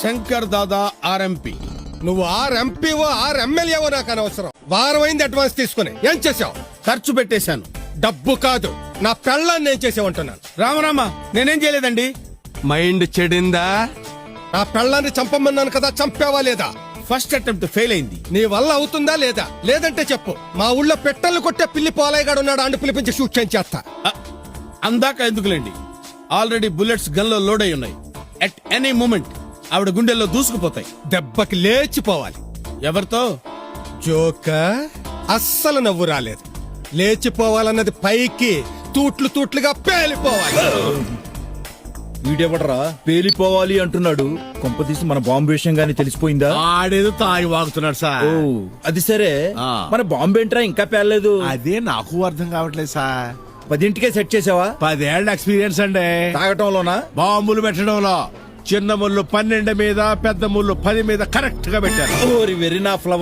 Shankar Dada RMP. నువ్వు ఎంపీవో ఎమ్మెల్యేవో నాకు అనవసరం. వారం అయింది అడ్వాన్స్ తీసుకుని. ఏం చేసావు? ఖర్చు పెట్టేశాను. డబ్బు కాదు, నా పెళ్ళాన్ని ఏం చేసావంటున్నాను. రామరామ, నేనేం చేయలేదండి. మైండ్ చెడిందా? నా పెళ్ళాన్ని చంపమన్నాను కదా, చంపావా లేదా? ఫస్ట్ అటెంప్ట్ ఫెయిల్ అయింది. నీ వల్ల అవుతుందా లేదా? లేదంటే చెప్పు. మా ఊళ్ళో పెట్టెలు కొట్టే పిల్లి పోలాయిగాడు ఉన్నాడు, అండు పిలిపించి షూట్ చేయించేస్తా. అందాక ఎందుకులేండి, ఆల్రెడీ బుల్లెట్స్ గన్ లో లోడ్ అయి ఉన్నాయి. అట్ ఎనీ మూమెంట్ ఆవిడ గుండెల్లో దూసుకుపోతాయి. దెబ్బకి లేచిపోవాలి. ఎవరితో? జోక అస్సలు నవ్వు రాలేదు. లేచిపోవాలన్నది పైకి, తూట్లు తూట్లుగా పేలిపోవాలి. వీడెవడరా పేలిపోవాలి అంటున్నాడు? కొంపతీసి మన బాంబు విషయం గానీ తెలిసిపోయిందా? ఆడేదో తాగి వాగుతున్నాడు సార్. ఓ అది సరే, ఆ. మన బాంబు ఏంట్రా ఇంకా పేలలేదు? అదే నాకు అర్థం కావట్లేదు సార్. 10ంటికే సెట్ చేసావా? 10 ఏళ్ళ ఎక్స్పీరియన్స్ అండి తాగటంలోనా? బాంబులు పెట్టడంలో. చిన్న ముళ్ళు 12 మీద, పెద్ద ముళ్ళు 10 మీద కరెక్ట్ గా పెట్టారు. ఓరి వెరీ నా ఫ్లవర్.